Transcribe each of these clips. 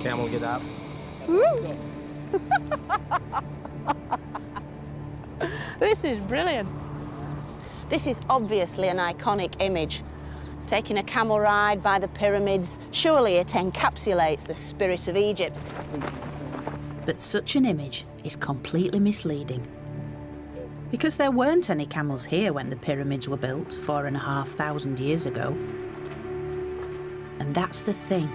Camel get up. This is brilliant. This is obviously an iconic image. Taking a camel ride by the pyramids, surely it encapsulates the spirit of Egypt. But such an image is completely misleading. Because there weren't any camels here when the pyramids were built 4,500 years ago. And that's the thing.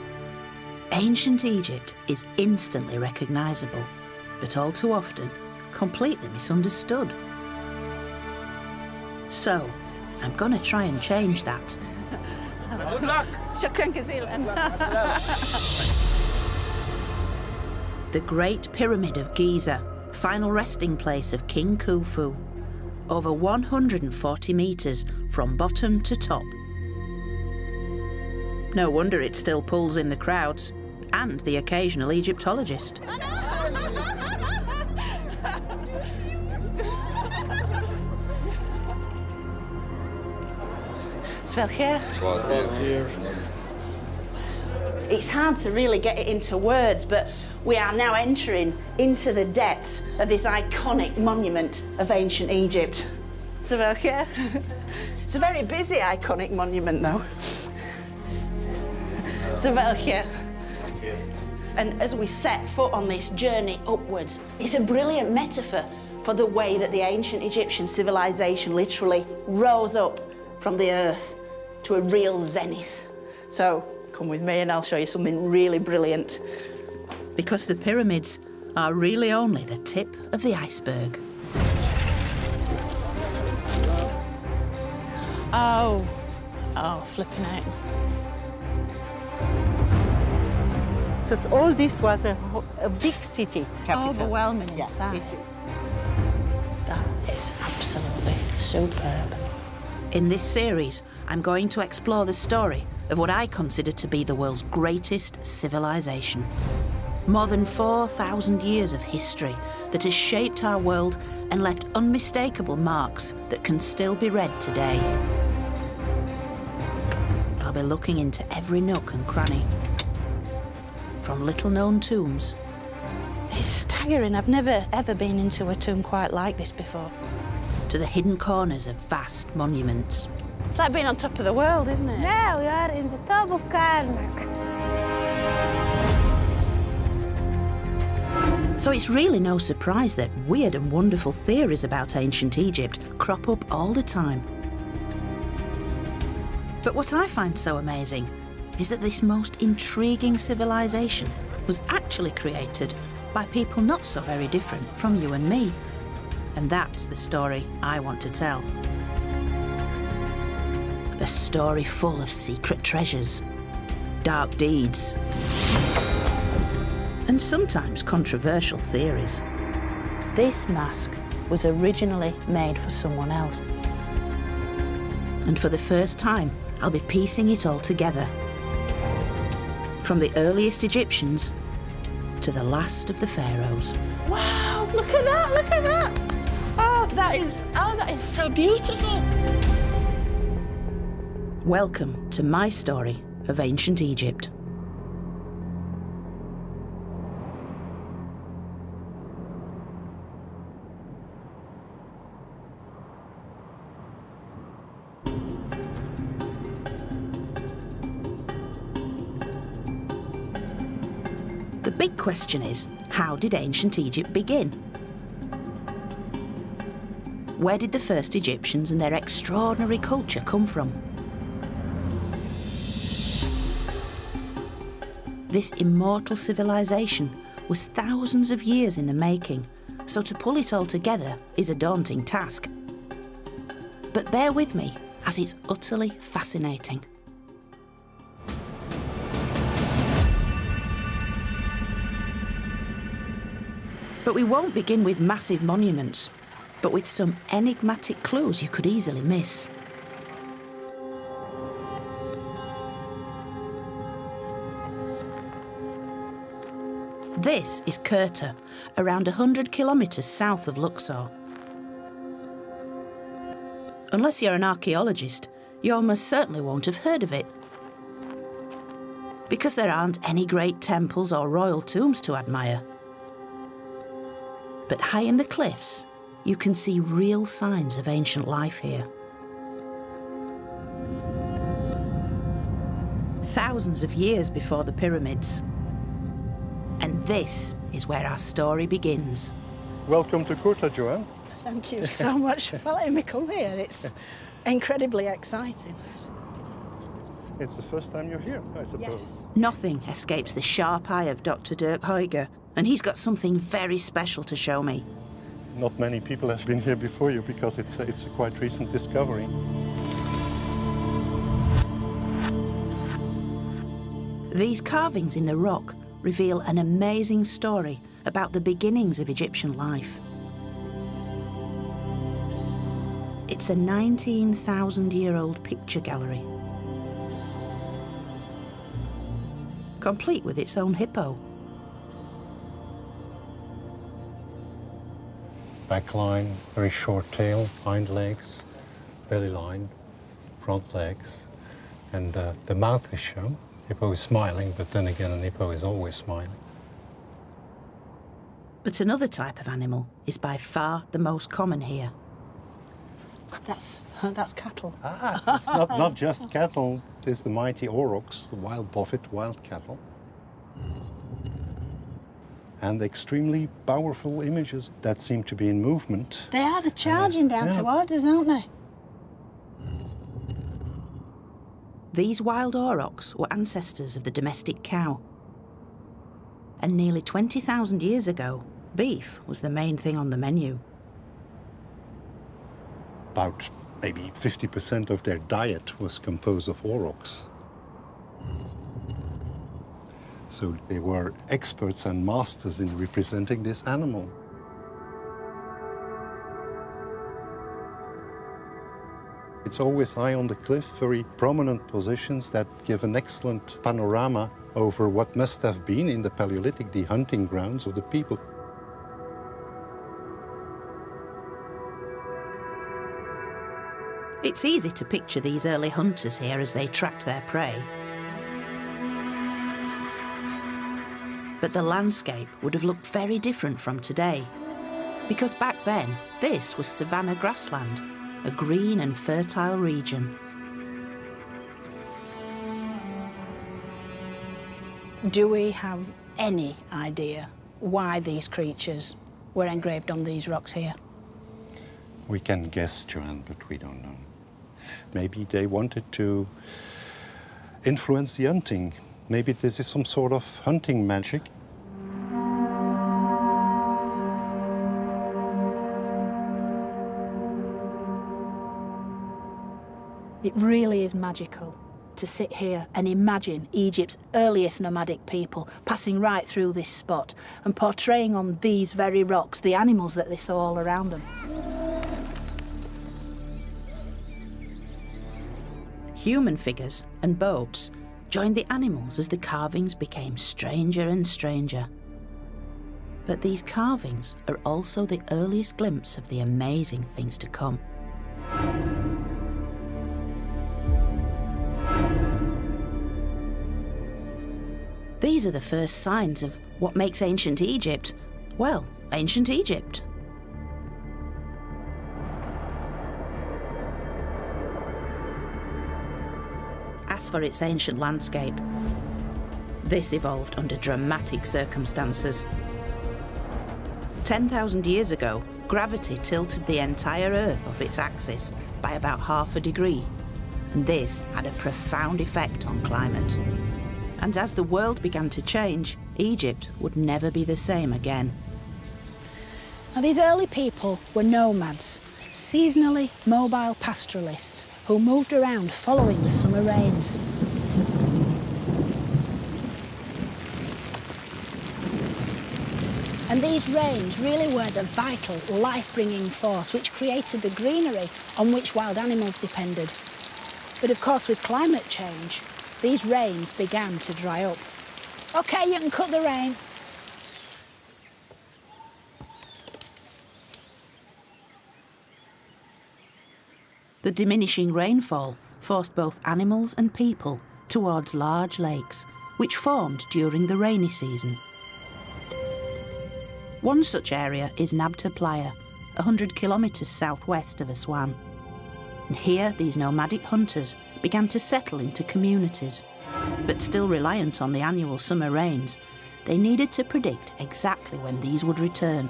Ancient Egypt is instantly recognisable, but all too often completely misunderstood. So, I'm gonna try and change that. Good luck. Shukran kazeelan. The Great Pyramid of Giza, final resting place of King Khufu. Over 140 metres from bottom to top. No wonder it still pulls in the crowds and the occasional Egyptologist. It's hard to really get it into words, but we are now entering into the depths of this iconic monument of ancient Egypt. It's a very busy, iconic monument, though. And as we set foot on this journey upwards, it's a brilliant metaphor for the way that the ancient Egyptian civilization literally rose up from the earth to a real zenith. So come with me and I'll show you something really brilliant. Because the pyramids are really only the tip of the iceberg. Oh, flipping out. So all this was a big city capital. Overwhelming in size. That is absolutely superb. In this series, I'm going to explore the story of what I consider to be the world's greatest civilization. More than 4,000 years of history that has shaped our world and left unmistakable marks that can still be read today. I'll be looking into every nook and cranny. From little-known tombs. It's staggering. I've never, ever been into a tomb quite like this before. To the hidden corners of vast monuments. It's like being on top of the world, isn't it? Now we are in the top of Karnak. So it's really no surprise that weird and wonderful theories about ancient Egypt crop up all the time. But what I find so amazing is that this most intriguing civilization was actually created by people not so very different from you and me. And that's the story I want to tell. A story full of secret treasures, dark deeds, and sometimes controversial theories. This mask was originally made for someone else. And for the first time, I'll be piecing it all together. From the earliest Egyptians to the last of the pharaohs. Wow, look at that, look at that. Oh, that is so beautiful. Welcome to my story of ancient Egypt. The big question is, how did ancient Egypt begin? Where did the first Egyptians and their extraordinary culture come from? This immortal civilization was thousands of years in the making, so to pull it all together is a daunting task. But bear with me, as it's utterly fascinating. But we won't begin with massive monuments, but with some enigmatic clues you could easily miss. This is Kirta, around 100 kilometres south of Luxor. Unless you're an archaeologist, you almost certainly won't have heard of it. because there aren't any great temples or royal tombs to admire. But high in the cliffs, you can see real signs of ancient life here. Thousands of years before the pyramids. And this is where our story begins. Welcome to Kurta, Joanne. Thank you so much for letting me come here. It's incredibly exciting. It's the first time you're here, I suppose. Yes. Nothing escapes the sharp eye of Dr. Dirk Huyger, and he's got something very special to show me. Not many people have been here before you because it's a quite recent discovery. These carvings in the rock reveal an amazing story about the beginnings of Egyptian life. It's a 19,000-year-old picture gallery, complete with its own hippo. Back line, very short tail, hind legs, belly line, front legs, and the mouth is shown. Hippo is smiling, but then again, an hippo is always smiling. But another type of animal is by far the most common here. That's cattle. It's not just cattle. There's the mighty aurochs, the wild buffet, wild cattle. And extremely powerful images that seem to be in movement. They are, they're charging down towards us, aren't they? These wild aurochs were ancestors of the domestic cow. And nearly 20,000 years ago, beef was the main thing on the menu. About maybe 50% of their diet was composed of aurochs. So they were experts and masters in representing this animal. It's always high on the cliff, very prominent positions that give an excellent panorama over what must have been in the Paleolithic the hunting grounds of the people. It's easy to picture these early hunters here as they tracked their prey. But the landscape would have looked very different from today, because back then, this was savanna grassland, a green and fertile region. Do we have any idea why these creatures were engraved on these rocks here? We can guess, Joanne, but we don't know. Maybe they wanted to influence the hunting. Maybe this is some sort of hunting magic. It really is magical to sit here and imagine Egypt's earliest nomadic people passing right through this spot and portraying on these very rocks the animals that they saw all around them. Human figures and boats joined the animals as the carvings became stranger and stranger. But these carvings are also the earliest glimpse of the amazing things to come. These are the first signs of what makes ancient Egypt, well, ancient Egypt. As for its ancient landscape, this evolved under dramatic circumstances. 10,000 years ago, gravity tilted the entire Earth off its axis by about half a degree, and this had a profound effect on climate. And as the world began to change, Egypt would never be the same again. Now, these early people were nomads, seasonally mobile pastoralists who moved around following the summer rains. And these rains really were the vital, life-bringing force which created the greenery on which wild animals depended. But of course, with climate change, these rains began to dry up. OK, you can cut the rain. The diminishing rainfall forced both animals and people towards large lakes, which formed during the rainy season. One such area is Nabta Playa, 100 kilometres southwest of Aswan. And here, these nomadic hunters began to settle into communities. But still reliant on the annual summer rains, they needed to predict exactly when these would return.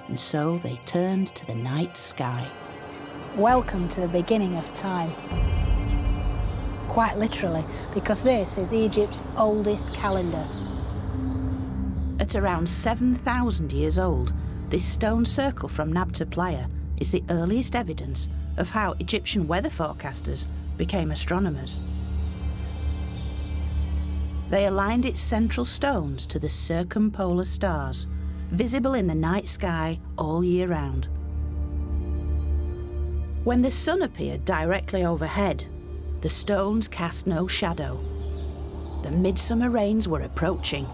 And so they turned to the night sky. Welcome to the beginning of time. Quite literally, because this is Egypt's oldest calendar. At around 7,000 years old, this stone circle from Nabta Playa is the earliest evidence of how Egyptian weather forecasters became astronomers. They aligned its central stones to the circumpolar stars, visible in the night sky all year round. When the sun appeared directly overhead, the stones cast no shadow. The midsummer rains were approaching.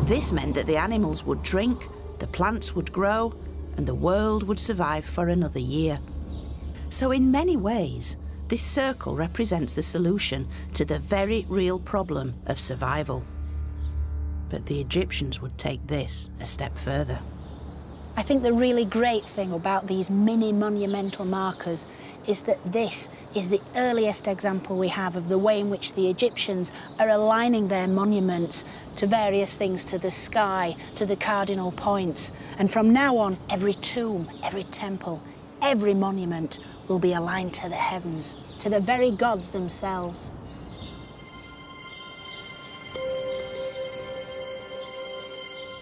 This meant that the animals would drink, the plants would grow, and the world would survive for another year. So in many ways, this circle represents the solution to the very real problem of survival. But the Egyptians would take this a step further. I think the really great thing about these mini monumental markers is that this is the earliest example we have of the way in which the Egyptians are aligning their monuments to various things, to the sky, to the cardinal points. And from now on, every tomb, every temple, every monument will be aligned to the heavens, to the very gods themselves.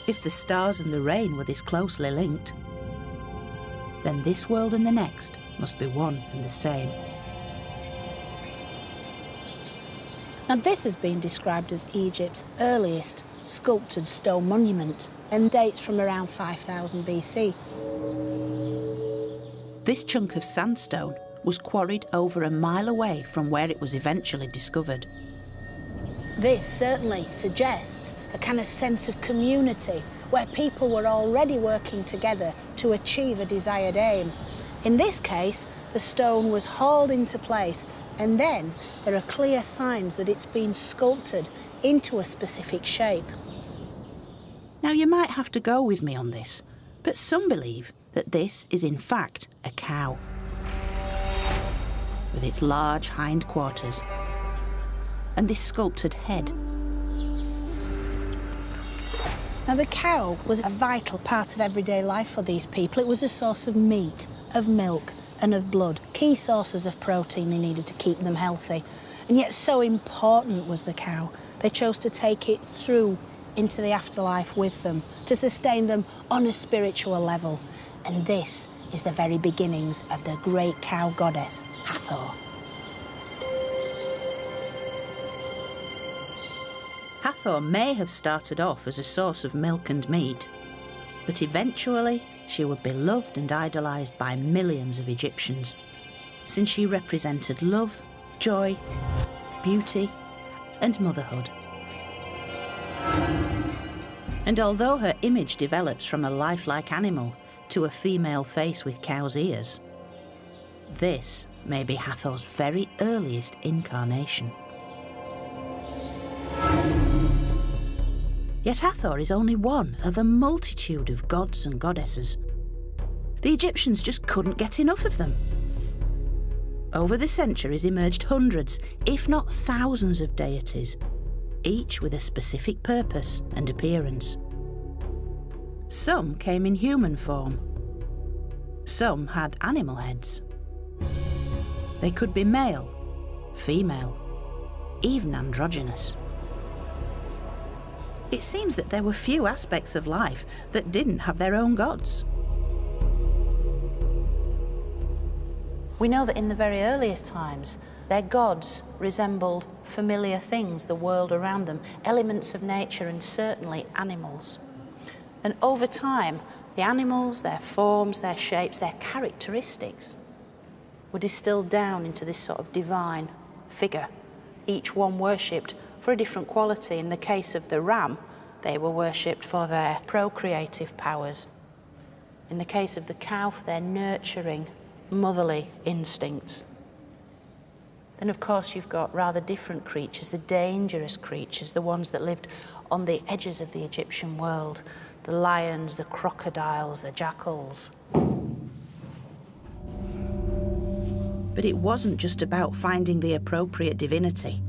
If the stars and the rain were this closely linked, then this world and the next must be one and the same. Now this has been described as Egypt's earliest sculpted stone monument and dates from around 5000 BC. This chunk of sandstone was quarried over a mile away from where it was eventually discovered. This certainly suggests a kind of sense of community where people were already working together to achieve a desired aim. In this case, the stone was hauled into place, and then there are clear signs that it's been sculpted into a specific shape. Now you might have to go with me on this, but some believe that this is in fact a cow, with its large hindquarters and this sculpted head. Now the cow was a vital part of everyday life for these people. It was a source of meat, of milk and of blood, key sources of protein they needed to keep them healthy. And yet so important was the cow, they chose to take it through into the afterlife with them, to sustain them on a spiritual level. And this is the very beginnings of the great cow goddess, Hathor. Hathor may have started off as a source of milk and meat, but eventually she would be loved and idolised by millions of Egyptians, since she represented love, joy, beauty, and motherhood. And although her image develops from a lifelike animal to a female face with cow's ears, this may be Hathor's very earliest incarnation. Yet Hathor is only one of a multitude of gods and goddesses. The Egyptians just couldn't get enough of them. Over the centuries emerged hundreds, if not thousands of deities, each with a specific purpose and appearance. Some came in human form. Some had animal heads. They could be male, female, even androgynous. It seems that there were few aspects of life that didn't have their own gods. We know that in the very earliest times, their gods resembled familiar things, the world around them, elements of nature and certainly animals. And over time, the animals, their forms, their shapes, their characteristics were distilled down into this sort of divine figure, each one worshipped for a different quality. In the case of the ram, they were worshipped for their procreative powers. In the case of the cow, for their nurturing, motherly instincts. Then, of course, you've got rather different creatures, the dangerous creatures, the ones that lived on the edges of the Egyptian world, the lions, the crocodiles, the jackals. But it wasn't just about finding the appropriate divinity.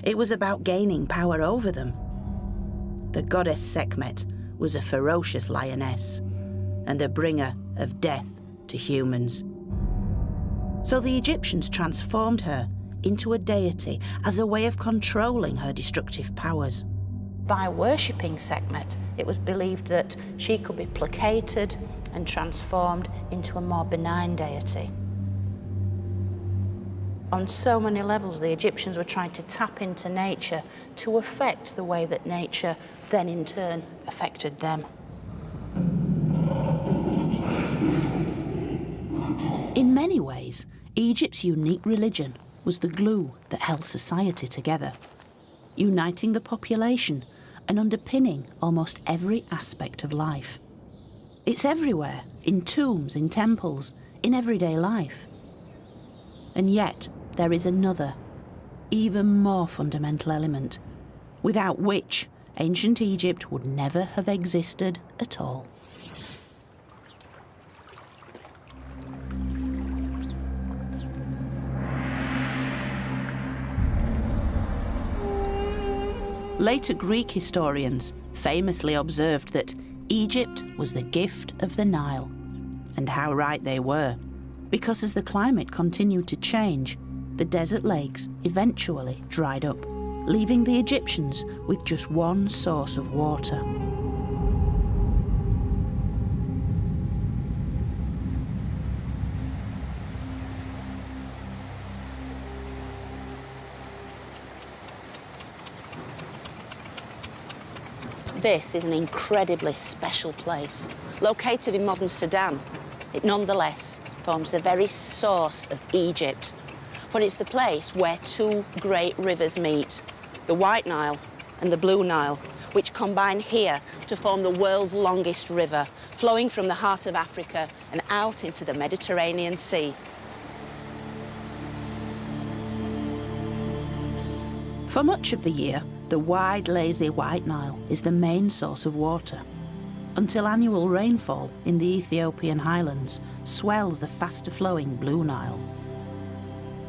It was about gaining power over them. The goddess Sekhmet was a ferocious lioness and the bringer of death to humans. So the Egyptians transformed her into a deity as a way of controlling her destructive powers. By worshipping Sekhmet, it was believed that she could be placated and transformed into a more benign deity. On so many levels, the Egyptians were trying to tap into nature to affect the way that nature then in turn affected them. In many ways, Egypt's unique religion was the glue that held society together, uniting the population and underpinning almost every aspect of life. It's everywhere, in tombs, in temples, in everyday life. And yet, there is another, even more fundamental element, without which ancient Egypt would never have existed at all. Later Greek historians famously observed that Egypt was the gift of the Nile. And how right they were, because as the climate continued to change, the desert lakes eventually dried up, leaving the Egyptians with just one source of water. This is an incredibly special place. Located in modern Sudan, it nonetheless forms the very source of Egypt. For it's the place where two great rivers meet, the White Nile and the Blue Nile, which combine here to form the world's longest river, flowing from the heart of Africa and out into the Mediterranean Sea. For much of the year, the wide, lazy White Nile is the main source of water, until annual rainfall in the Ethiopian highlands swells the faster-flowing Blue Nile.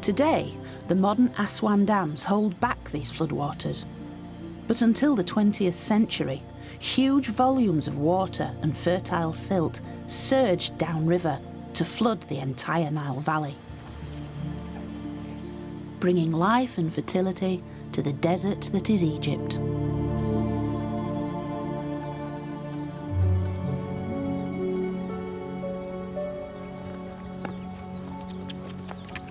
Today, the modern Aswan dams hold back these floodwaters, but until the 20th century, huge volumes of water and fertile silt surged downriver to flood the entire Nile Valley, bringing life and fertility to the desert that is Egypt.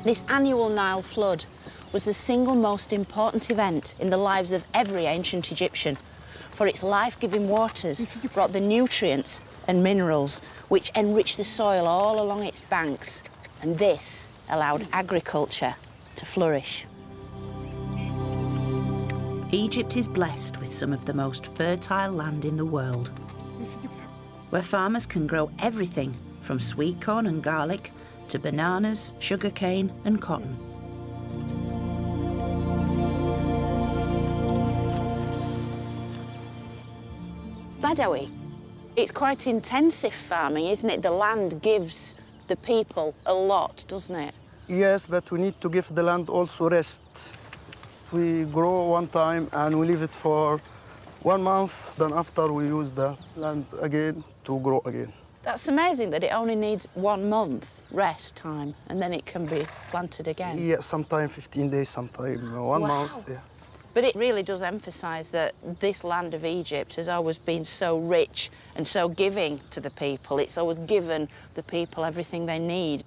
This annual Nile flood was the single most important event in the lives of every ancient Egyptian, for its life-giving waters brought the nutrients and minerals which enriched the soil all along its banks, and this allowed agriculture to flourish. Egypt is blessed with some of the most fertile land in the world, where farmers can grow everything from sweet corn and garlic to bananas, sugarcane and cotton. Badawi, it's quite intensive farming, isn't it? The land gives the people a lot, doesn't it? Yes, but we need to give the land also rest. We grow one time and we leave it for 1 month, then after we use the land again to grow again. That's amazing that it only needs 1 month rest time and then it can be planted again. Yeah, sometime 15 days, sometime 1 month. Yeah. But it really does emphasise that this land of Egypt has always been so rich and so giving to the people. It's always given the people everything they need.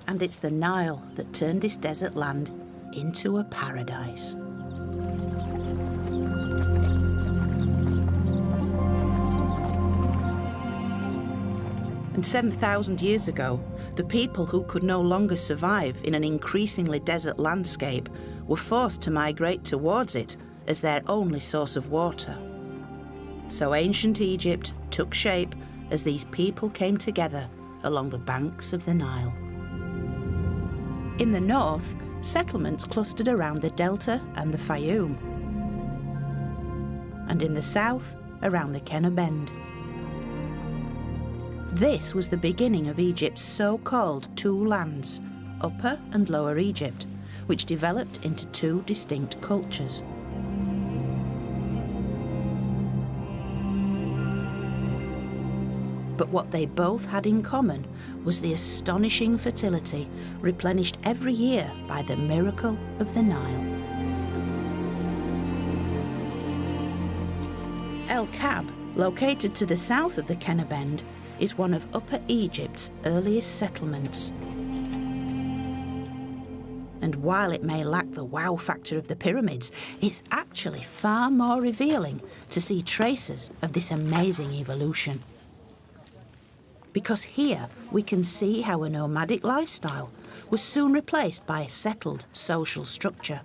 And it's the Nile that turned this desert land into a paradise. And 7,000 years ago, the people who could no longer survive in an increasingly desert landscape were forced to migrate towards it as their only source of water. So ancient Egypt took shape as these people came together along the banks of the Nile. In the north, settlements clustered around the Delta and the Fayoum, and in the south, around the Kenner Bend. This was the beginning of Egypt's so-called two lands, Upper and Lower Egypt, which developed into two distinct cultures. But what they both had in common was the astonishing fertility replenished every year by the miracle of the Nile. El Kab, located to the south of the Kenner Bend, is one of Upper Egypt's earliest settlements. And while it may lack the wow factor of the pyramids, it's actually far more revealing to see traces of this amazing evolution. Because here we can see how a nomadic lifestyle was soon replaced by a settled social structure.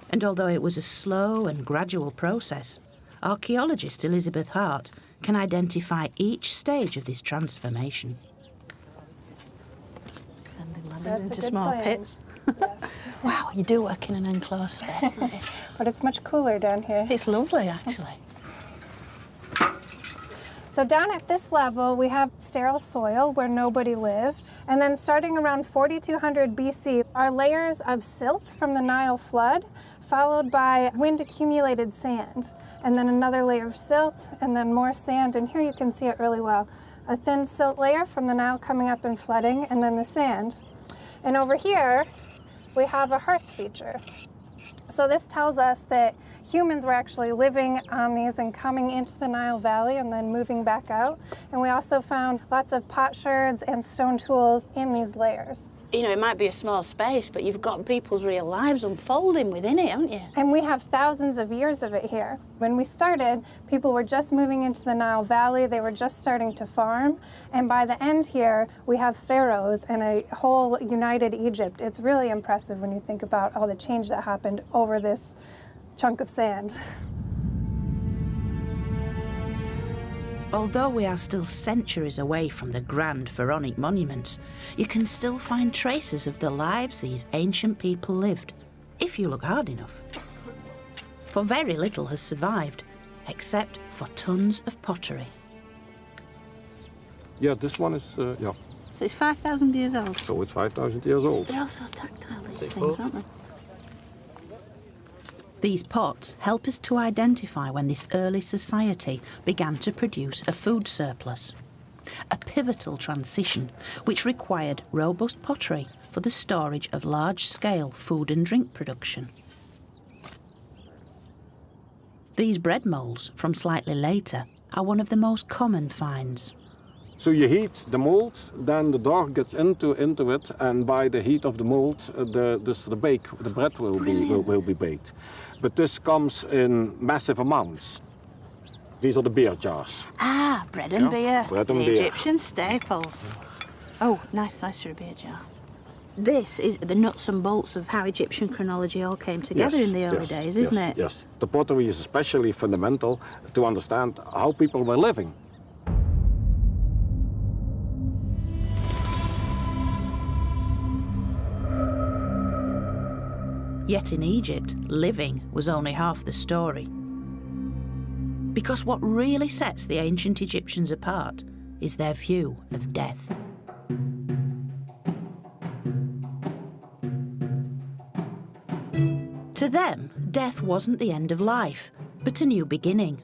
And although it was a slow and gradual process, archaeologist Elizabeth Hart can identify each stage of this transformation. Into small pits. Yes. Wow, you do work in an enclosed space, don't you? But it's much cooler down here. It's lovely, actually. So down at this level, we have sterile soil where nobody lived. And then starting around 4200 BC, are layers of silt from the Nile flood, followed by wind-accumulated sand. And then another layer of silt, and then more sand. And here you can see it really well. A thin silt layer from the Nile coming up and flooding, and then the sand. And over here, we have a hearth feature. So this tells us that humans were actually living on these and coming into the Nile Valley and then moving back out. And we also found lots of potsherds and stone tools in these layers. You know, it might be a small space, but you've got people's real lives unfolding within it, haven't you? And we have thousands of years of it here. When we started, people were just moving into the Nile Valley. They were just starting to farm. And by the end here, we have pharaohs and a whole united Egypt. It's really impressive when you think about all the change that happened over this chunk of sand. Although we are still centuries away from the grand pharaonic monuments, you can still find traces of the lives these ancient people lived, if you look hard enough. For very little has survived, except for tons of pottery. Yeah, this one is, yeah. So it's 5,000 years old. So it's 5,000 years old. They're also tactile, these things, aren't they? These pots help us to identify when this early society began to produce a food surplus. A pivotal transition which required robust pottery for the storage of large-scale food and drink production. These bread moulds from slightly later are one of the most common finds. So you heat the mold, then the dough gets into it, and by the heat of the mold, the bread will be baked. But this comes in massive amounts. These are the beer jars. Ah, bread and beer. Bread and the beer. Egyptian staples. Oh, nice slice for a beer jar. This is the nuts and bolts of how Egyptian chronology all came together in the early days, isn't it? Yes. The pottery is especially fundamental to understand how people were living. Yet in Egypt, living was only half the story. Because what really sets the ancient Egyptians apart is their view of death. To them, death wasn't the end of life, but a new beginning.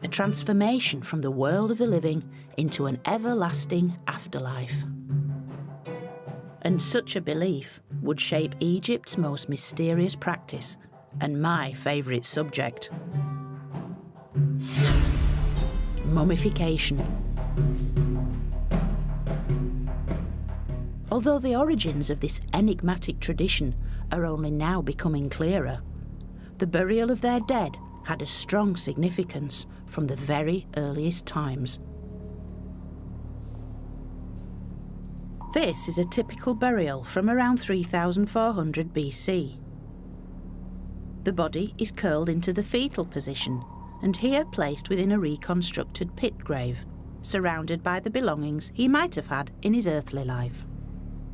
A transformation from the world of the living into an everlasting afterlife. And such a belief would shape Egypt's most mysterious practice and my favourite subject. Mummification. Although the origins of this enigmatic tradition are only now becoming clearer, the burial of their dead had a strong significance from the very earliest times. This is a typical burial from around 3400 BC. The body is curled into the fetal position, and here placed within a reconstructed pit grave, surrounded by the belongings he might have had in his earthly life,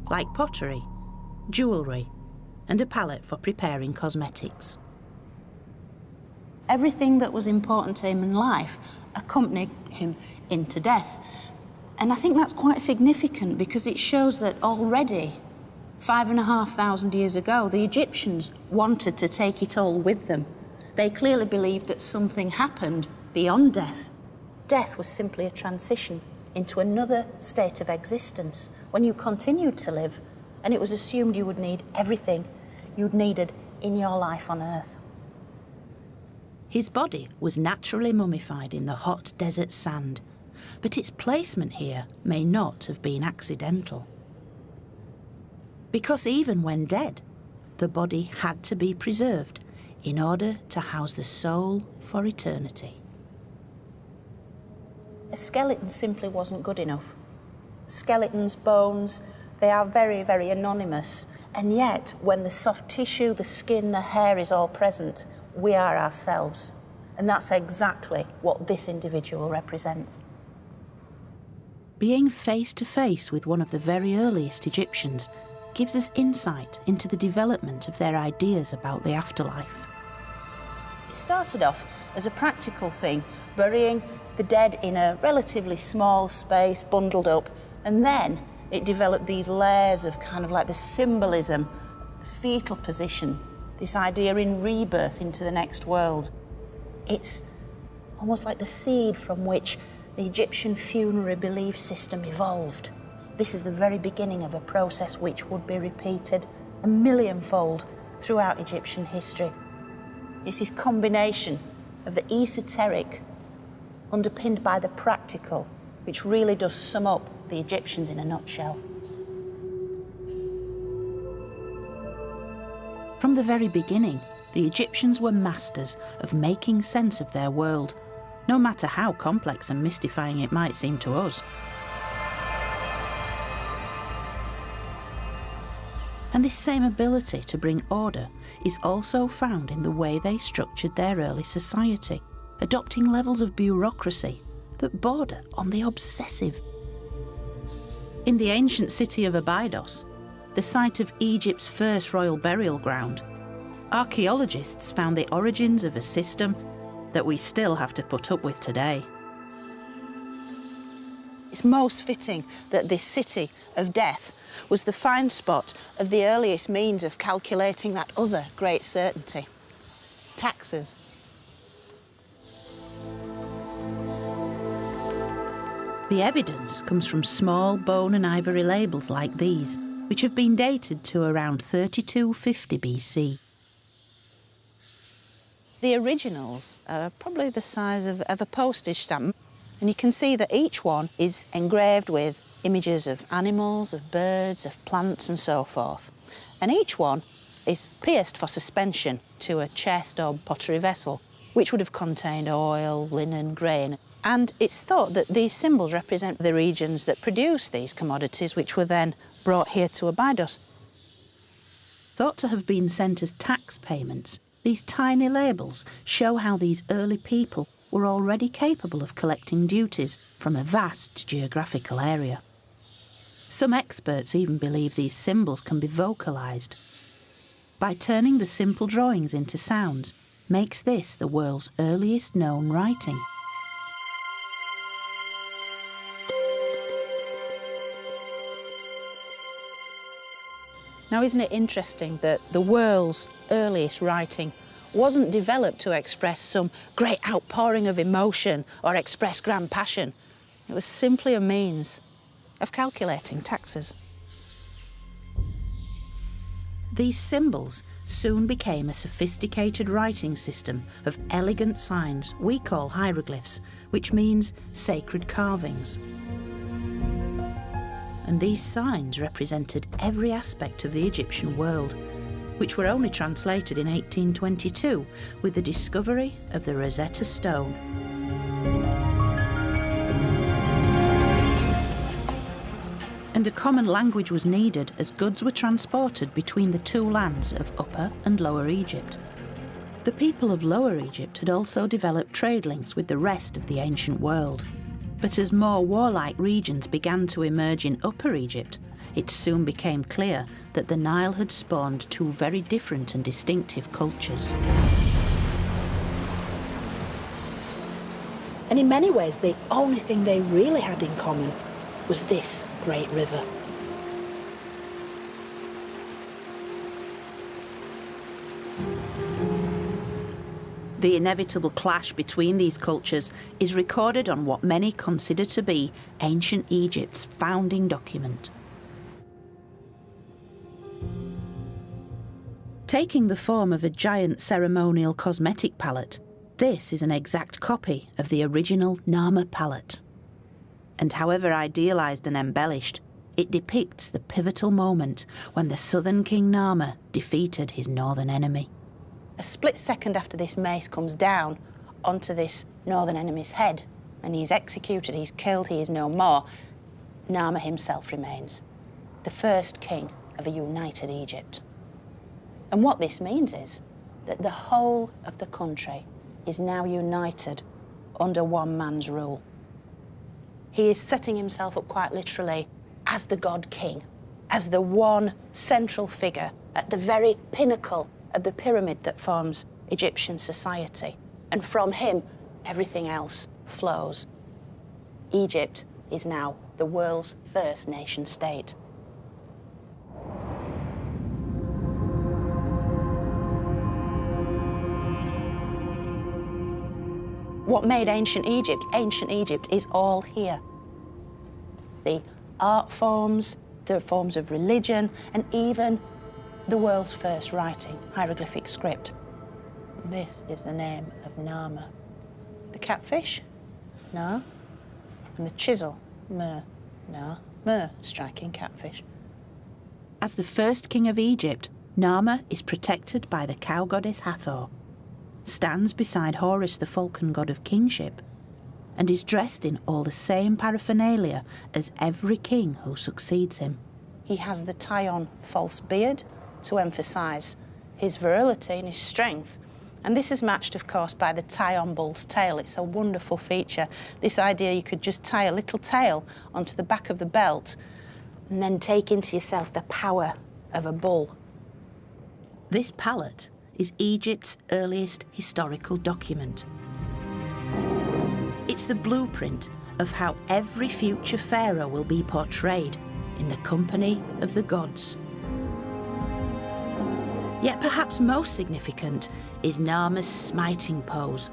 like pottery, jewellery, and a palette for preparing cosmetics. Everything that was important to him in life accompanied him into death. And I think that's quite significant because it shows that already 5,500 years ago, the Egyptians wanted to take it all with them. They clearly believed that something happened beyond death. Death was simply a transition into another state of existence when you continued to live, and it was assumed you would need everything you'd needed in your life on Earth. His body was naturally mummified in the hot desert sand, but its placement here may not have been accidental. Because even when dead, the body had to be preserved in order to house the soul for eternity. A skeleton simply wasn't good enough. Skeletons, bones, they are very, very anonymous. And yet, when the soft tissue, the skin, the hair is all present, we are ourselves. And that's exactly what this individual represents. Being face to face with one of the very earliest Egyptians gives us insight into the development of their ideas about the afterlife. It started off as a practical thing, burying the dead in a relatively small space, bundled up, and then it developed these layers of kind of like the symbolism, the fetal position, this idea in rebirth into the next world. It's almost like the seed from which the Egyptian funerary belief system evolved. This is the very beginning of a process which would be repeated a millionfold throughout Egyptian history. It's this combination of the esoteric underpinned by the practical, which really does sum up the Egyptians in a nutshell. From the very beginning, the Egyptians were masters of making sense of their world, no matter how complex and mystifying it might seem to us. And this same ability to bring order is also found in the way they structured their early society, adopting levels of bureaucracy that border on the obsessive. In the ancient city of Abydos, the site of Egypt's first royal burial ground, archaeologists found the origins of a system that we still have to put up with today. It's most fitting that this city of death was the find spot of the earliest means of calculating that other great certainty, taxes. The evidence comes from small bone and ivory labels like these, which have been dated to around 3250 BC. The originals are probably the size of a postage stamp, and you can see that each one is engraved with images of animals, of birds, of plants and so forth. And each one is pierced for suspension to a chest or pottery vessel, which would have contained oil, linen, grain. And it's thought that these symbols represent the regions that produce these commodities, which were then brought here to Abydos. Thought to have been sent as tax payments, these tiny labels show how these early people were already capable of collecting duties from a vast geographical area. Some experts even believe these symbols can be vocalised. By turning the simple drawings into sounds, makes this the world's earliest known writing. Now, isn't it interesting that the world's earliest writing wasn't developed to express some great outpouring of emotion or express grand passion? It was simply a means of calculating taxes. These symbols soon became a sophisticated writing system of elegant signs we call hieroglyphs, which means sacred carvings. And these signs represented every aspect of the Egyptian world, which were only translated in 1822 with the discovery of the Rosetta Stone. And a common language was needed as goods were transported between the two lands of Upper and Lower Egypt. The people of Lower Egypt had also developed trade links with the rest of the ancient world. But as more warlike regions began to emerge in Upper Egypt, it soon became clear that the Nile had spawned two very different and distinctive cultures. And in many ways, the only thing they really had in common was this great river. The inevitable clash between these cultures is recorded on what many consider to be ancient Egypt's founding document. Taking the form of a giant ceremonial cosmetic palette, this is an exact copy of the original Narmer palette. And however idealised and embellished, it depicts the pivotal moment when the southern king Narmer defeated his northern enemy. A split second after this mace comes down onto this northern enemy's head and he's executed, he's killed, he is no more, Narmer himself remains, the first king of a united Egypt. And what this means is that the whole of the country is now united under one man's rule. He is setting himself up quite literally as the god king, as the one central figure at the very pinnacle of the pyramid that forms Egyptian society. And from him, everything else flows. Egypt is now the world's first nation state. What made ancient Egypt is all here. The art forms, the forms of religion, and even the world's first writing, hieroglyphic script. This is the name of Narmer. The catfish? No. And the chisel? Mer. No. Mer, striking catfish. As the first king of Egypt, Narmer is protected by the cow goddess Hathor, stands beside Horus, the falcon god of kingship, and is dressed in all the same paraphernalia as every king who succeeds him. He has the tie-on false beard to emphasise his virility and his strength. And this is matched, of course, by the tie-on bull's tail. It's a wonderful feature. This idea you could just tie a little tail onto the back of the belt and then take into yourself the power of a bull. This palette is Egypt's earliest historical document. It's the blueprint of how every future pharaoh will be portrayed in the company of the gods. Yet perhaps most significant is Narmer's smiting pose.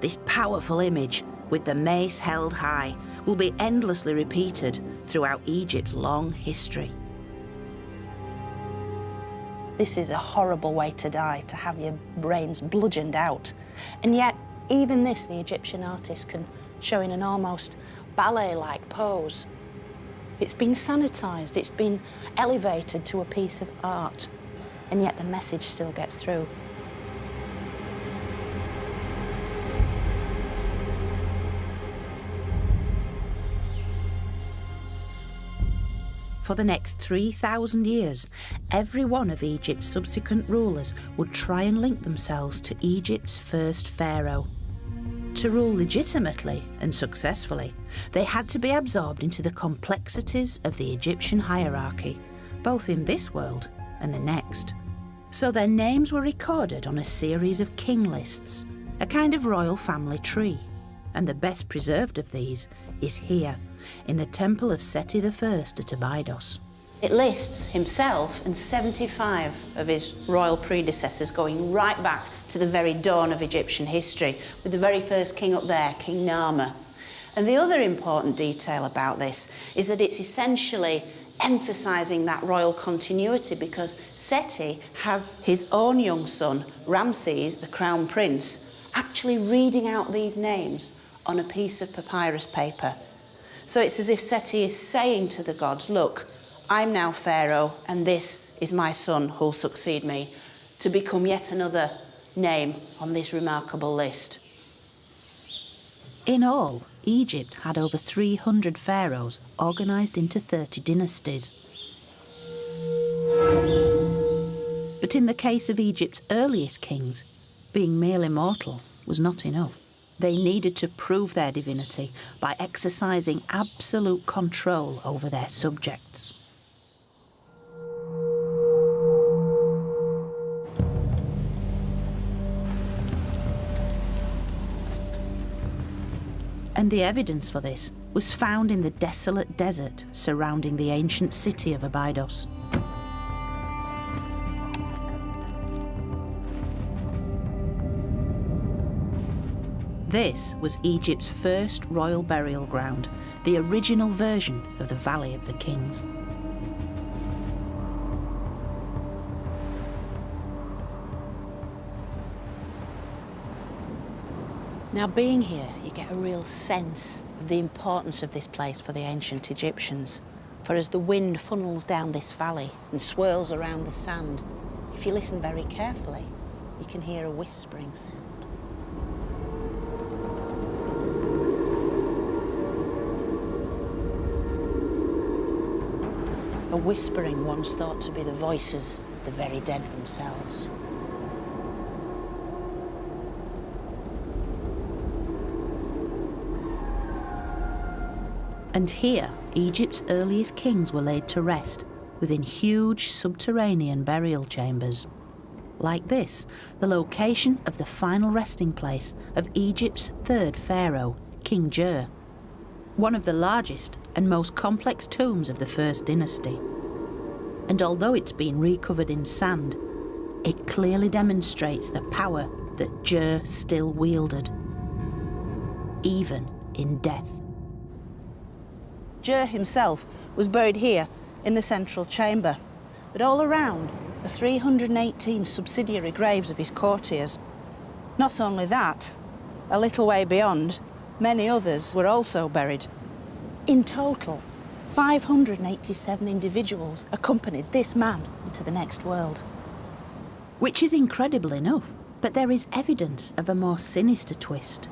This powerful image, with the mace held high, will be endlessly repeated throughout Egypt's long history. This is a horrible way to die, to have your brains bludgeoned out. And yet, even this, the Egyptian artist can show in an almost ballet-like pose. It's been sanitised, it's been elevated to a piece of art, and yet the message still gets through. For the next 3,000 years, every one of Egypt's subsequent rulers would try and link themselves to Egypt's first pharaoh. To rule legitimately and successfully, they had to be absorbed into the complexities of the Egyptian hierarchy, both in this world and the next. So their names were recorded on a series of king lists, a kind of royal family tree. And the best preserved of these is here, in the temple of Seti I at Abydos. It lists himself and 75 of his royal predecessors going right back to the very dawn of Egyptian history, with the very first king up there, King Narmer. And the other important detail about this is that it's essentially emphasising that royal continuity, because Seti has his own young son, Ramses, the crown prince, actually reading out these names on a piece of papyrus paper. So it's as if Seti is saying to the gods, look, I'm now Pharaoh, and this is my son who'll succeed me, to become yet another name on this remarkable list. In all, Egypt had over 300 pharaohs organised into 30 dynasties. But in the case of Egypt's earliest kings, being merely mortal was not enough. They needed to prove their divinity by exercising absolute control over their subjects. And the evidence for this was found in the desolate desert surrounding the ancient city of Abydos. This was Egypt's first royal burial ground, the original version of the Valley of the Kings. Now, being here, you get a real sense of the importance of this place for the ancient Egyptians. For as the wind funnels down this valley and swirls around the sand, if you listen very carefully, you can hear a whispering sound. A whispering once thought to be the voices of the very dead themselves. And here, Egypt's earliest kings were laid to rest within huge subterranean burial chambers. Like this, the location of the final resting place of Egypt's third pharaoh, King Jer, one of the largest and most complex tombs of the First Dynasty. And although it's been recovered in sand, it clearly demonstrates the power that Jer still wielded, even in death. Jer himself was buried here in the central chamber, but all around are 318 subsidiary graves of his courtiers. Not only that, a little way beyond, many others were also buried. In total, 587 individuals accompanied this man into the next world. Which is incredible enough, but there is evidence of a more sinister twist.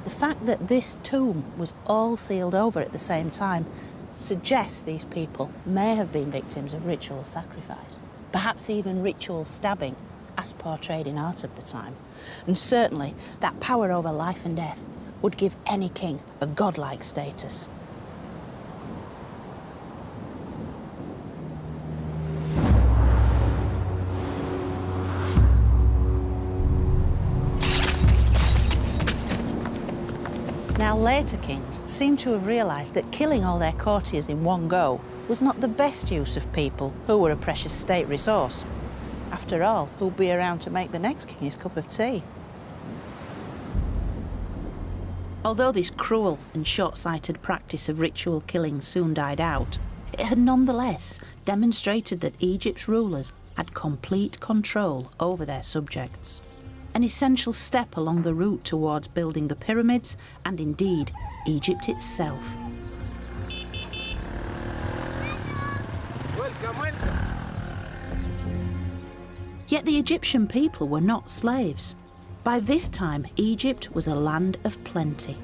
The fact that this tomb was all sealed over at the same time suggests these people may have been victims of ritual sacrifice, perhaps even ritual stabbing, as portrayed in art of the time. And certainly that power over life and death would give any king a godlike status. Now, later kings seem to have realised that killing all their courtiers in one go was not the best use of people who were a precious state resource. After all, who'd be around to make the next king his cup of tea? Although this cruel and short-sighted practice of ritual killing soon died out, it had nonetheless demonstrated that Egypt's rulers had complete control over their subjects. An essential step along the route towards building the pyramids and indeed Egypt itself. Welcome, welcome. Yet the Egyptian people were not slaves. By this time, Egypt was a land of plenty,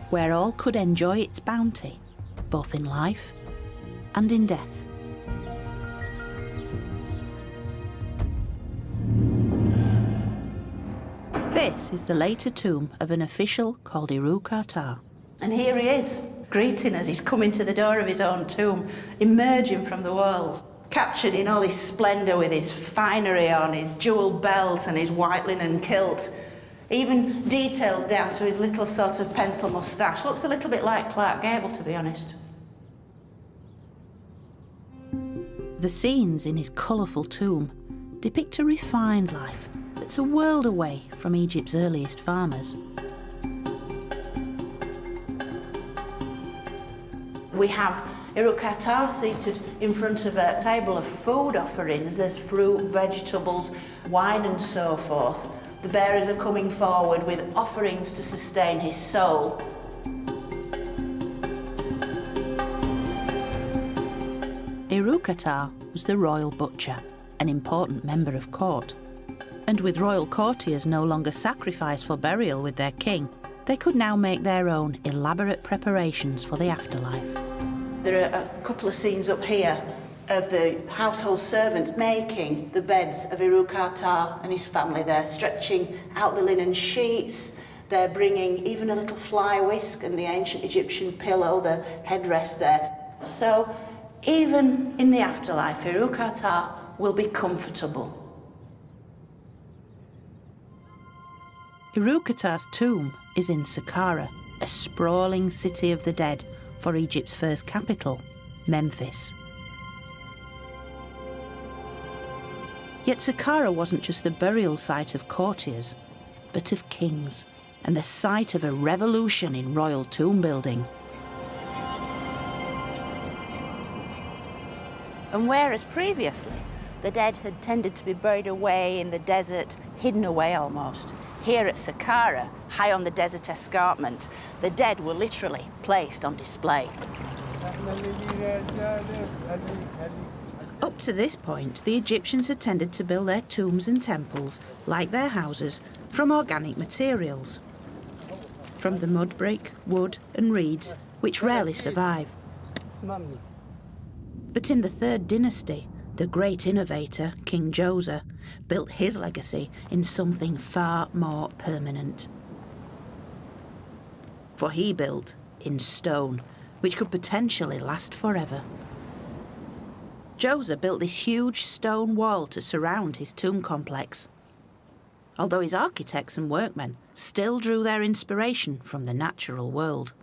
where all could enjoy its bounty, both in life and in death. This is the later tomb of an official called Iru-Kartar. And here he is, greeting us. He's coming to the door of his own tomb, emerging from the walls, captured in all his splendour with his finery on, his jewelled belt and his white linen kilt. Even details down to his little sort of pencil moustache. Looks a little bit like Clark Gable, to be honest. The scenes in his colourful tomb depict a refined life that's a world away from Egypt's earliest farmers. We have Iru-Kartar seated in front of a table of food offerings. There's fruit, vegetables, wine and so forth. The bearers are coming forward with offerings to sustain his soul. Iru-Kartar was the royal butcher, an important member of court. And with royal courtiers no longer sacrificed for burial with their king, they could now make their own elaborate preparations for the afterlife. There are a couple of scenes up here of the household servants making the beds of Irukata and his family. They're stretching out the linen sheets. They're bringing even a little fly whisk and the ancient Egyptian pillow, the headrest there. So even in the afterlife, Irukata will be comfortable. Irukata's tomb is in Saqqara, a sprawling city of the dead for Egypt's first capital, Memphis. Yet Saqqara wasn't just the burial site of courtiers, but of kings, and the site of a revolution in royal tomb building. And whereas previously the dead had tended to be buried away in the desert, hidden away almost, here at Saqqara, high on the desert escarpment, the dead were literally placed on display. Up to this point, the Egyptians had tended to build their tombs and temples, like their houses, from organic materials. From the mud brick, wood and reeds, which rarely survive. But in the Third Dynasty, the great innovator, King Djoser, built his legacy in something far more permanent. For he built in stone, which could potentially last forever. Djoser built this huge stone wall to surround his tomb complex, although his architects and workmen still drew their inspiration from the natural world.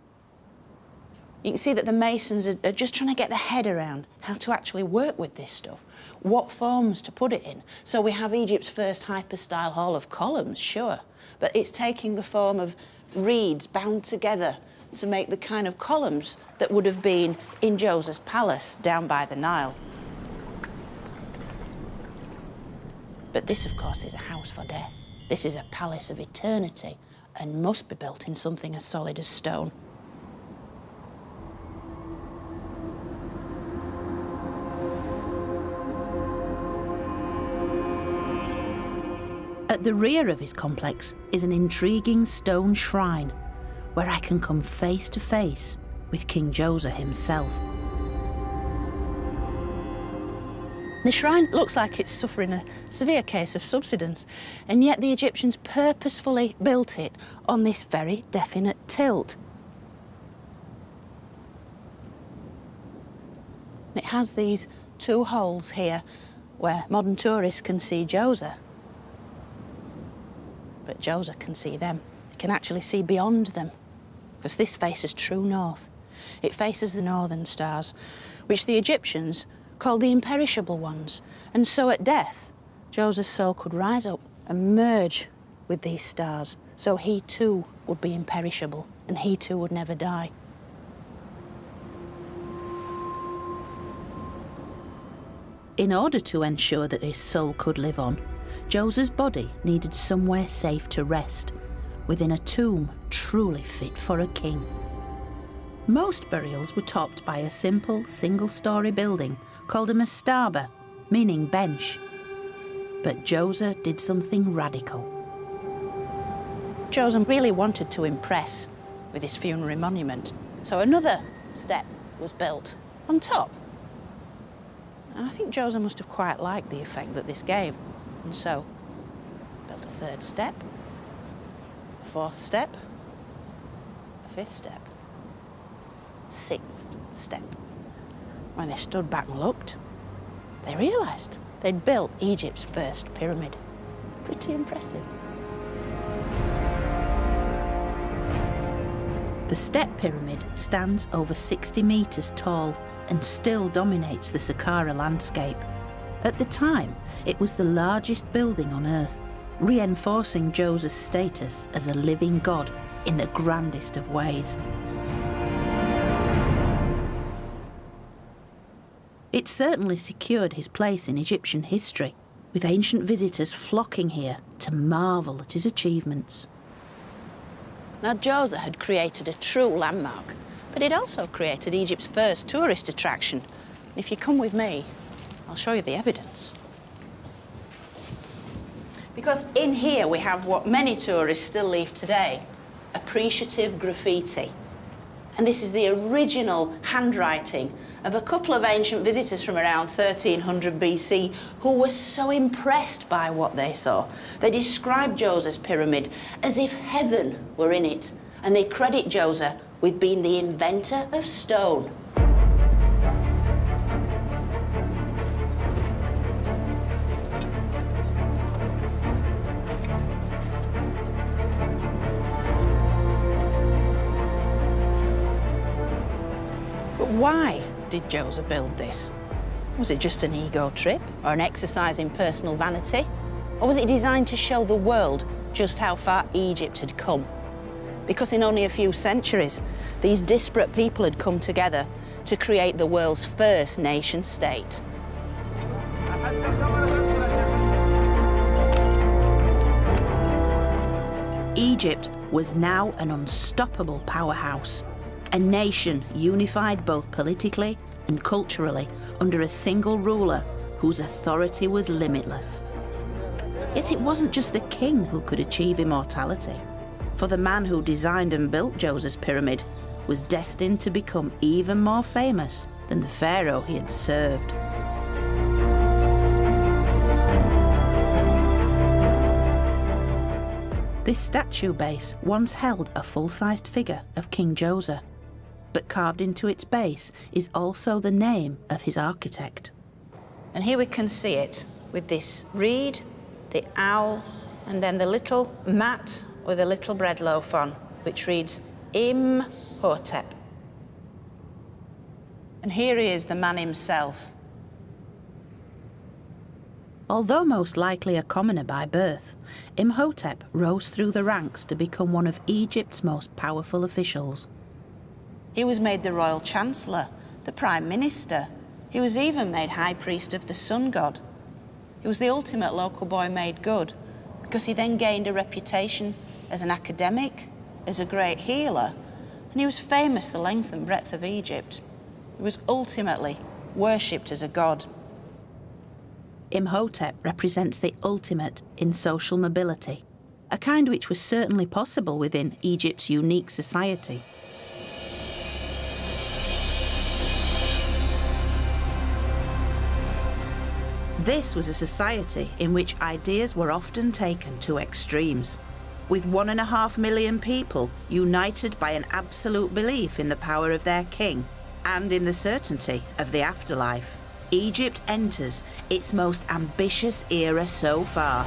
You can see that the masons are just trying to get their head around how to actually work with this stuff, what forms to put it in. So we have Egypt's first hyper-style hall of columns, sure, but it's taking the form of reeds bound together to make the kind of columns that would have been in Djoser's palace down by the Nile. But this, of course, is a house for death. This is a palace of eternity and must be built in something as solid as stone. At the rear of his complex is an intriguing stone shrine where I can come face to face with King Djoser himself. The shrine looks like it's suffering a severe case of subsidence, and yet the Egyptians purposefully built it on this very definite tilt. It has these two holes here where modern tourists can see Djoser. But Djoser can see them. He can actually see beyond them, because this faces true north. It faces the northern stars, which the Egyptians called the imperishable ones. And so at death, Djoser's soul could rise up and merge with these stars, so he too would be imperishable, and he too would never die. In order to ensure that his soul could live on, Djoser's body needed somewhere safe to rest, within a tomb truly fit for a king. Most burials were topped by a simple single-storey building called a mastaba, meaning bench. But Djoser did something radical. Djoser really wanted to impress with his funerary monument, so another step was built on top. And I think Djoser must have quite liked the effect that this gave, and so built a third step, a fourth step, a fifth step, sixth step. When they stood back and looked, they realised they'd built Egypt's first pyramid. Pretty impressive. The step pyramid stands over 60 metres tall and still dominates the Saqqara landscape. At the time, it was the largest building on Earth, reinforcing Djoser's status as a living god in the grandest of ways. It certainly secured his place in Egyptian history, with ancient visitors flocking here to marvel at his achievements. Now, Djoser had created a true landmark, but he'd also created Egypt's first tourist attraction. If you come with me, I'll show you the evidence. Because in here we have what many tourists still leave today, appreciative graffiti. And this is the original handwriting of a couple of ancient visitors from around 1300 BC who were so impressed by what they saw. They described Djoser's pyramid as if heaven were in it, and they credit Djoser with being the inventor of stone. But why did Djoser build this? Was it just an ego trip or an exercise in personal vanity? Or was it designed to show the world just how far Egypt had come? Because in only a few centuries, these disparate people had come together to create the world's first nation state. Egypt was now an unstoppable powerhouse, a nation unified both politically and culturally under a single ruler whose authority was limitless. Yet it wasn't just the king who could achieve immortality, for the man who designed and built Djoser's pyramid was destined to become even more famous than the pharaoh he had served. This statue base once held a full-sized figure of King Djoser, but carved into its base is also the name of his architect. And here we can see it with this reed, the owl, and then the little mat with a little bread loaf on, which reads Imhotep. And here he is, the man himself. Although most likely a commoner by birth, Imhotep rose through the ranks to become one of Egypt's most powerful officials. He was made the royal chancellor, the prime minister. He was even made high priest of the sun god. He was the ultimate local boy made good, because he then gained a reputation as an academic, as a great healer, and he was famous the length and breadth of Egypt. He was ultimately worshipped as a god. Imhotep represents the ultimate in social mobility, a kind which was certainly possible within Egypt's unique society. This was a society in which ideas were often taken to extremes, with 1.5 million people united by an absolute belief in the power of their king and in the certainty of the afterlife. Egypt enters its most ambitious era so far.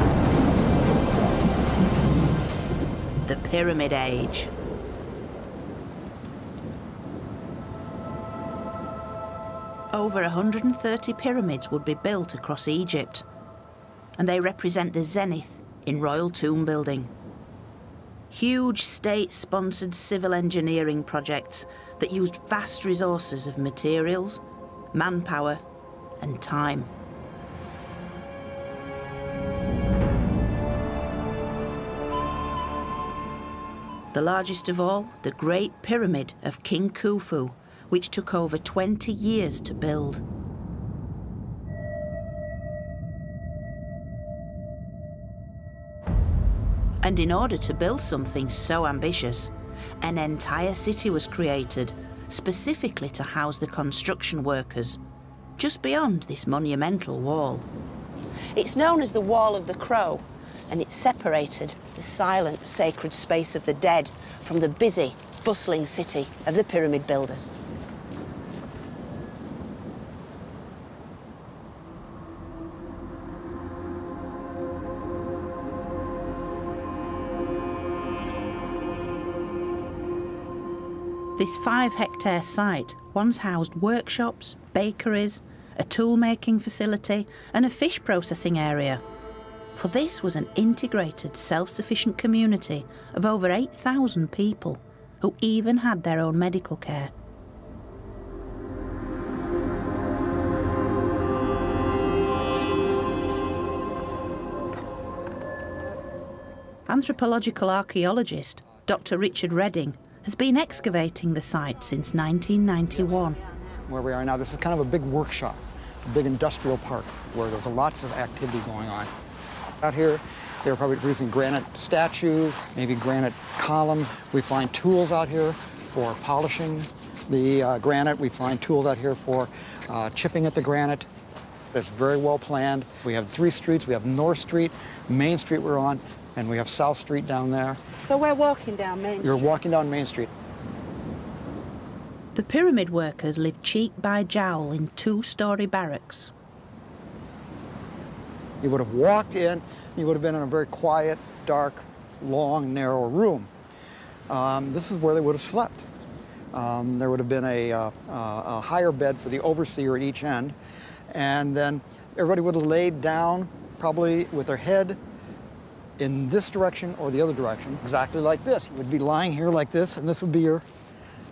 The Pyramid Age. Over 130 pyramids would be built across Egypt, and they represent the zenith in royal tomb building. Huge state-sponsored civil engineering projects that used vast resources of materials, manpower, and time. The largest of all, the Great Pyramid of King Khufu, which took over 20 years to build. And in order to build something so ambitious, an entire city was created, specifically to house the construction workers, just beyond this monumental wall. It's known as the Wall of the Crow, and it separated the silent, sacred space of the dead from the busy, bustling city of the pyramid builders. This 5-hectare site once housed workshops, bakeries, a tool-making facility and a fish processing area. For this was an integrated, self-sufficient community of over 8,000 people who even had their own medical care. Anthropological archaeologist Dr. Richard Redding has been excavating the site since 1991. Where we are now, this is kind of a big workshop, a big industrial park where there's lots of activity going on. Out here, they're probably producing granite statues, maybe granite columns. We find tools out here for polishing the granite. We find tools out here for chipping at the granite. It's very well planned. We have 3 streets. We have North Street, Main Street we're on, and we have South Street down there. So we're walking down Main Street. You're walking down Main Street. The pyramid workers lived cheek by jowl in 2-storey barracks. You would have walked in, you would have been in a very quiet, dark, long, narrow room. This is where they would have slept. There would have been a higher bed for the overseer at each end, and then everybody would have laid down, probably with their head in this direction or the other direction, exactly like this. You would be lying here like this, and this would be your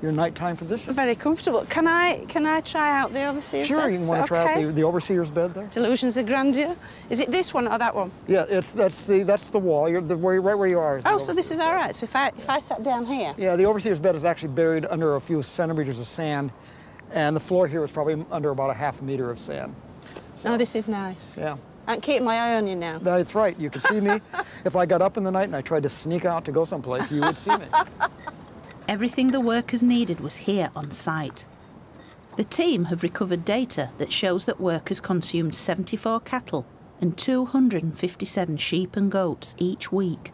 nighttime position. Very comfortable. Can I try out the overseer's bed? Sure, you can want to try out the overseer's bed there. Delusions of grandeur. Is it this one or that one? Yeah, that's the wall. You're right where you are. Oh, so this is all right. So if I sat down here. Yeah, the overseer's bed is actually buried under a few centimeters of sand, and the floor here is probably under about a half a meter of sand. So, Oh, this is nice. yeah. I can keep my eye on you now. That's right. You can see me. If I got up in the night and I tried to sneak out to go someplace, you would see me. Everything the workers needed was here on site. The team have recovered data that shows that workers consumed 74 cattle and 257 sheep and goats each week.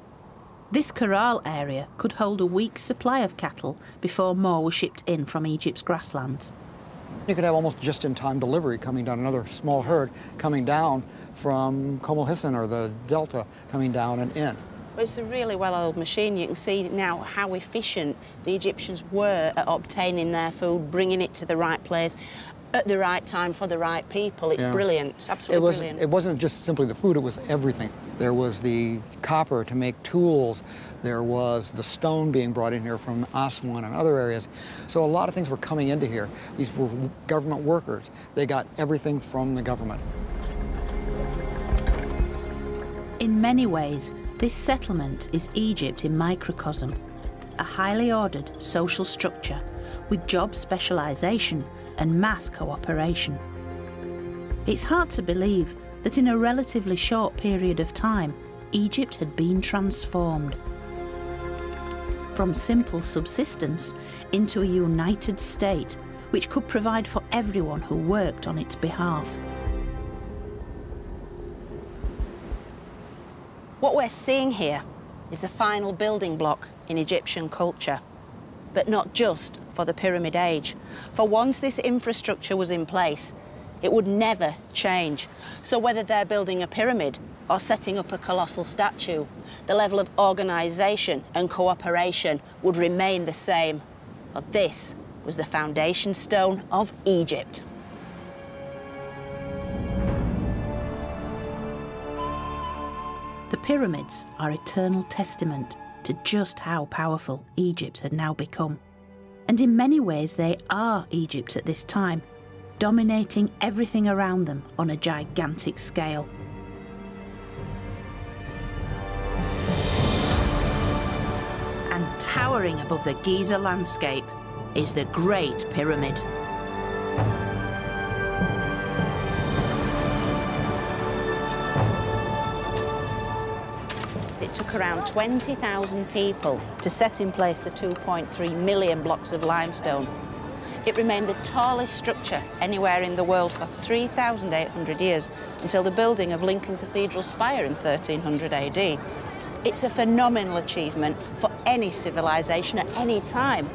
This corral area could hold a week's supply of cattle before more were shipped in from Egypt's grasslands. You could have almost just-in-time delivery coming down, another small herd coming down from Komel Hisson or the Delta coming down and in. It's a really well-oiled machine. You can see now how efficient the Egyptians were at obtaining their food, bringing it to the right place at the right time for the right people. It's brilliant. It's absolutely brilliant. It wasn't just simply the food, it was everything. There was the copper to make tools. There was the stone being brought in here from Aswan and other areas. So a lot of things were coming into here. These were government workers. They got everything from the government. In many ways, this settlement is Egypt in microcosm, a highly ordered social structure with job specialisation and mass cooperation. It's hard to believe that in a relatively short period of time, Egypt had been transformed. From simple subsistence into a united state which could provide for everyone who worked on its behalf. What we're seeing here is the final building block in Egyptian culture, but not just for the Pyramid Age. For once this infrastructure was in place, it would never change. So whether they're building a pyramid or setting up a colossal statue, the level of organisation and cooperation would remain the same. But this was the foundation stone of Egypt. The pyramids are eternal testament to just how powerful Egypt had now become. And in many ways they are Egypt at this time, dominating everything around them on a gigantic scale. And towering above the Giza landscape is the Great Pyramid. It took around 20,000 people to set in place the 2.3 million blocks of limestone. It remained the tallest structure anywhere in the world for 3,800 years, until the building of Lincoln Cathedral spire in 1300 AD. It's a phenomenal achievement for any civilization at any time.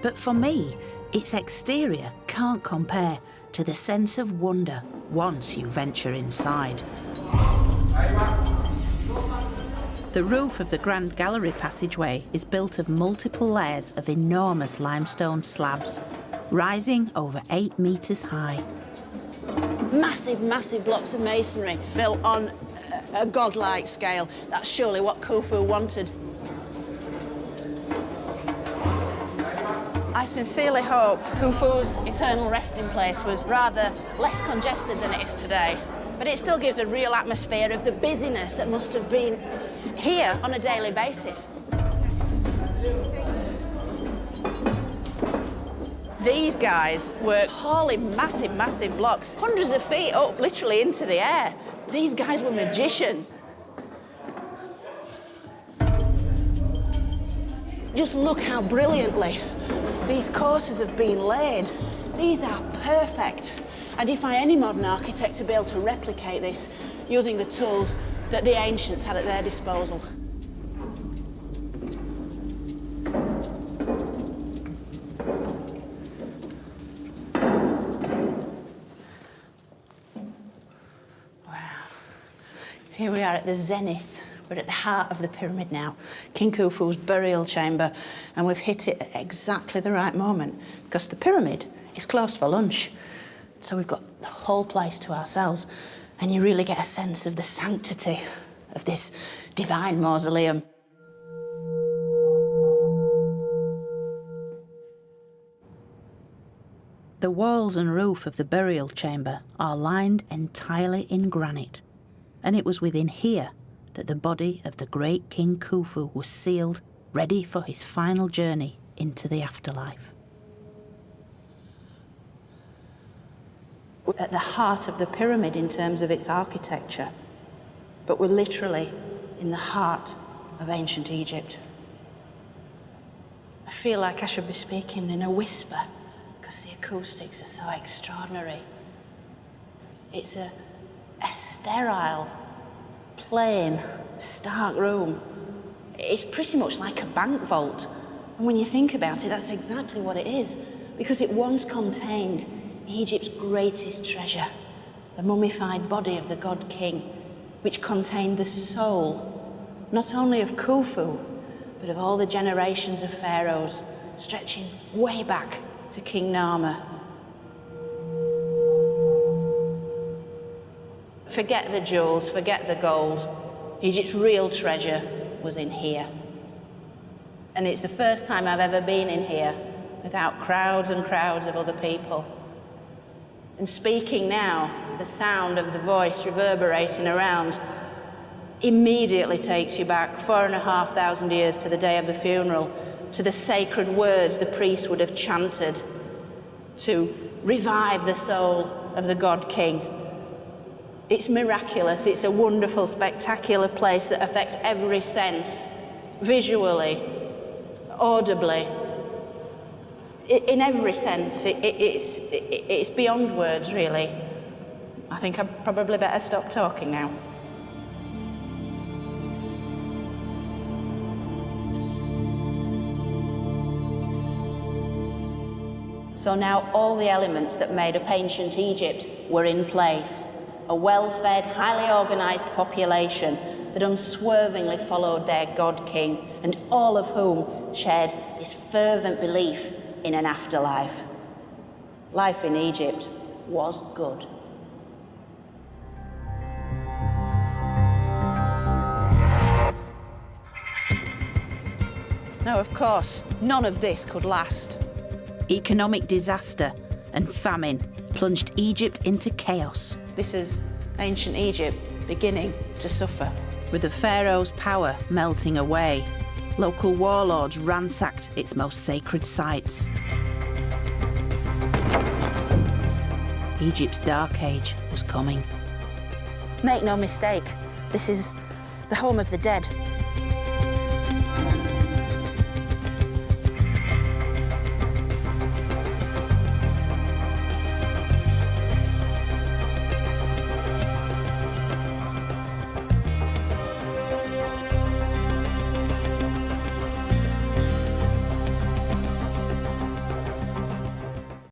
But for me, its exterior can't compare to the sense of wonder once you venture inside. The roof of the Grand Gallery passageway is built of multiple layers of enormous limestone slabs, rising over 8 metres high. Massive, massive blocks of masonry built on a godlike scale. That's surely what Khufu wanted. I sincerely hope Khufu's eternal resting place was rather less congested than it is today. But it still gives a real atmosphere of the busyness that must have been here on a daily basis. These guys were hauling massive, massive blocks, hundreds of feet up, literally into the air. These guys were magicians. Just look how brilliantly these courses have been laid. These are perfect. I defy any modern architect to be able to replicate this using the tools that the ancients had at their disposal. Here we are at the zenith. We're at the heart of the pyramid now, King Khufu's burial chamber, and we've hit it at exactly the right moment because the pyramid is closed for lunch. So we've got the whole place to ourselves, and you really get a sense of the sanctity of this divine mausoleum. The walls and roof of the burial chamber are lined entirely in granite, and it was within here that the body of the great King Khufu was sealed, ready for his final journey into the afterlife. We're at the heart of the pyramid in terms of its architecture, but we're literally in the heart of ancient Egypt. I feel like I should be speaking in a whisper because the acoustics are so extraordinary. It's a sterile, plain, stark room. It's pretty much like a bank vault. And when you think about it, that's exactly what it is, because it once contained Egypt's greatest treasure, the mummified body of the god king, which contained the soul, not only of Khufu, but of all the generations of pharaohs, stretching way back to King Narmer. Forget the jewels, forget the gold. Egypt's real treasure was in here. And it's the first time I've ever been in here without crowds and crowds of other people. And speaking now, the sound of the voice reverberating around immediately takes you back 4,500 years to the day of the funeral, to the sacred words the priests would have chanted to revive the soul of the god king. It's miraculous, it's a wonderful, spectacular place that affects every sense, visually, audibly, in every sense. It's beyond words, really. I think I probably better stop talking now. So now all the elements that made up ancient Egypt were in place. A well-fed, highly organised population that unswervingly followed their god king, and all of whom shared this fervent belief in an afterlife. Life in Egypt was good. Now, of course, none of this could last. Economic disaster and famine plunged Egypt into chaos. This is ancient Egypt beginning to suffer. With the pharaoh's power melting away, local warlords ransacked its most sacred sites. Egypt's dark age was coming. Make no mistake, this is the home of the dead.